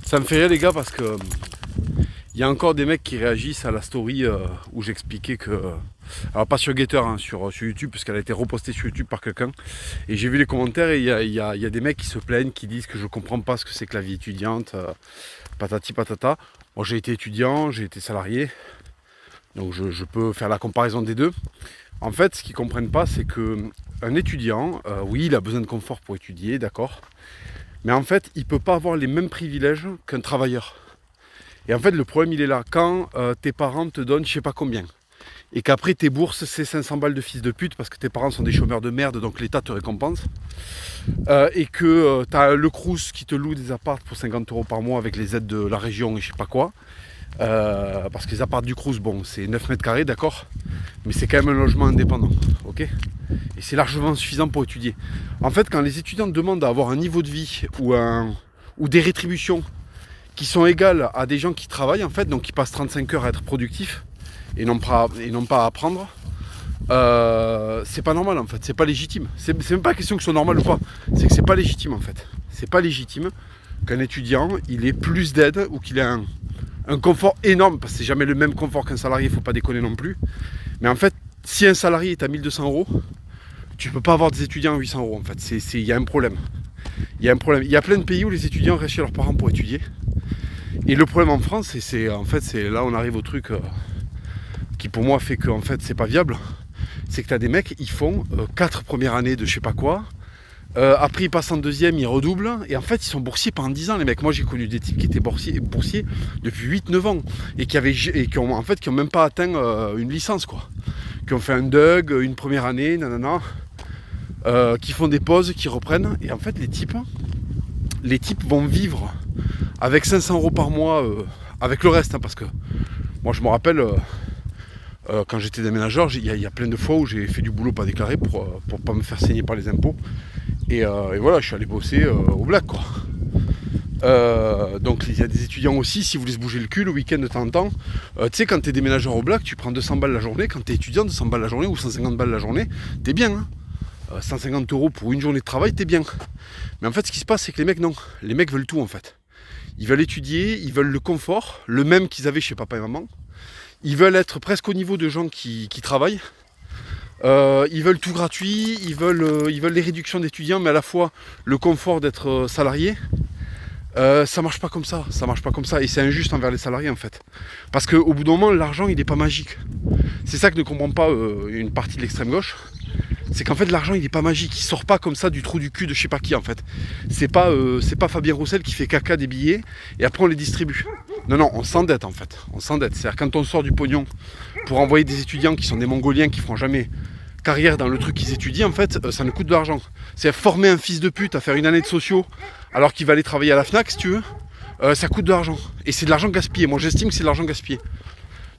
Ça me fait rire les gars parce que il y a encore des mecs qui réagissent à la story où j'expliquais que... alors pas sur Getter, hein, sur YouTube, parce qu'elle a été repostée sur YouTube par quelqu'un. Et j'ai vu les commentaires et il y a des mecs qui se plaignent, qui disent que je comprends pas ce que c'est que la vie étudiante, patati patata. Moi j'ai été étudiant, j'ai été salarié, donc je peux faire la comparaison des deux. En fait, ce qu'ils comprennent pas, c'est que un étudiant, oui, il a besoin de confort pour étudier, d'accord. Mais en fait, il peut pas avoir les mêmes privilèges qu'un travailleur. Et en fait, le problème, il est là. Quand tes parents te donnent je sais pas combien, et qu'après tes bourses, c'est 500 balles de fils de pute, parce que tes parents sont des chômeurs de merde, donc l'État te récompense, et que tu as le Crous qui te loue des apparts pour 50 € par mois avec les aides de la région et je sais pas quoi, parce que les apparts du Crous, bon, c'est 9 mètres carrés, d'accord, mais c'est quand même un logement indépendant, ok. Et c'est largement suffisant pour étudier. En fait, quand les étudiants demandent à avoir un niveau de vie ou des rétributions qui sont égales à des gens qui travaillent, en fait, donc qui passent 35 heures à être productifs et non pas à apprendre, c'est pas normal en fait, c'est pas légitime. C'est même pas question que ce soit normal ou pas, c'est que c'est pas légitime en fait. C'est pas légitime qu'un étudiant il ait plus d'aide ou qu'il ait un confort énorme, parce que c'est jamais le même confort qu'un salarié, faut pas déconner non plus. Mais en fait, si un salarié est à 1200 €, tu peux pas avoir des étudiants à 800 € en fait. Il y a un problème. Il y a un problème. Il y a plein de pays où les étudiants restent chez leurs parents pour étudier. Et le problème en France, c'est là on arrive au truc qui pour moi fait que en fait c'est pas viable, c'est que tu as des mecs, ils font 4 premières années de je sais pas quoi, après ils passent en deuxième, ils redoublent, et en fait ils sont boursiers pendant 10 ans les mecs. Moi j'ai connu des types qui étaient boursiers depuis 8-9 ans, et qui ont même pas atteint une licence quoi, qui ont fait un DUG, une première année, nanana, qui font des pauses, qui reprennent, et en fait les types vont vivre avec 500 € par mois, avec le reste, hein, parce que moi je me rappelle quand j'étais déménageur, il y a plein de fois où j'ai fait du boulot pas déclaré pour pas me faire saigner par les impôts, et voilà, je suis allé bosser au black quoi. Donc il y a des étudiants aussi, si vous voulez se bouger le cul le week-end de temps en temps, tu sais, quand t'es déménageur au black, tu prends 200 balles la journée. Quand t'es étudiant, 200 balles la journée ou 150 balles la journée, t'es bien, hein. 150 € pour une journée de travail, t'es bien. Mais en fait ce qui se passe, c'est que les mecs non, les mecs veulent tout en fait. Ils veulent étudier, ils veulent le confort, le même qu'ils avaient chez papa et maman. Ils veulent être presque au niveau de gens qui travaillent. Ils veulent tout gratuit, ils veulent les réductions d'étudiants, mais à la fois le confort d'être salarié. Ça marche pas comme ça, et c'est injuste envers les salariés en fait. Parce qu'au bout d'un moment, l'argent il n'est pas magique. C'est ça que ne comprend pas une partie de l'extrême gauche. C'est qu'en fait l'argent il est pas magique, il sort pas comme ça du trou du cul de je sais pas qui en fait. C'est pas Fabien Roussel qui fait caca des billets et après on les distribue. Non, on s'endette en fait, on s'endette. C'est-à-dire quand on sort du pognon pour envoyer des étudiants qui sont des Mongoliens qui feront jamais carrière dans le truc qu'ils étudient, en fait, ça nous coûte de l'argent. C'est former un fils de pute à faire une année de sociaux alors qu'il va aller travailler à la FNAC si tu veux, ça coûte de l'argent. Et c'est de l'argent gaspillé, moi j'estime que c'est de l'argent gaspillé.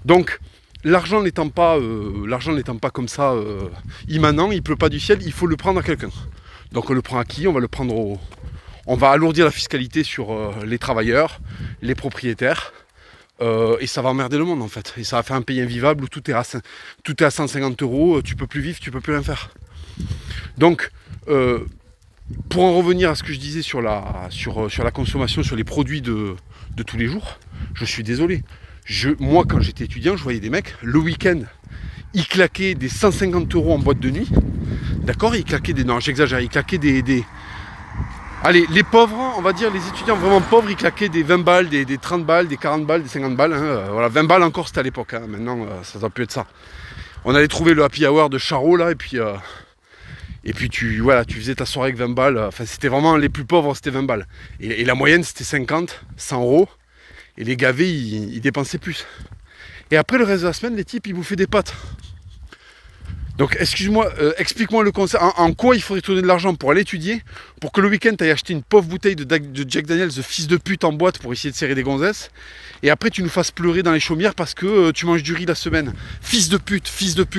Donc l'argent n'étant pas comme ça immanent, il pleut pas du ciel, il faut le prendre à quelqu'un. Donc on le prend à qui? On va le prendre on va alourdir la fiscalité sur les travailleurs, les propriétaires, et ça va emmerder le monde en fait. Et ça va faire un pays invivable où tout est à 150 €, tu peux plus vivre, tu peux plus rien faire. Donc pour en revenir à ce que je disais sur la consommation, sur les produits de tous les jours, je suis désolé. Moi, quand j'étais étudiant, je voyais des mecs, le week-end, ils claquaient des 150 € en boîte de nuit. D'accord, ils claquaient non, j'exagère, ils claquaient des... Allez, les pauvres, on va dire, les étudiants vraiment pauvres, ils claquaient des 20 balles, des 30 balles, des 40 balles, des 50 balles. Hein, voilà, 20 balles encore, c'était à l'époque. Hein, maintenant, ça doit plus être ça. On allait trouver le happy hour de Charo, là, et puis tu faisais ta soirée avec 20 balles. Enfin, c'était vraiment les plus pauvres, c'était 20 balles. Et la moyenne, c'était 50, 100 €. Et les gavés, ils dépensaient plus. Et après, le reste de la semaine, les types, ils bouffaient des pâtes. Donc, excuse-moi, explique-moi le concept. En quoi il faudrait tourner de l'argent pour aller étudier, pour que le week-end, tu ailles acheter une pauvre bouteille de Jack Daniels, de fils de pute en boîte pour essayer de serrer des gonzesses, et après, tu nous fasses pleurer dans les chaumières parce que tu manges du riz la semaine. Fils de pute,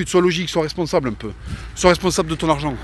sois logique, sois responsable un peu. Sois responsable de ton argent.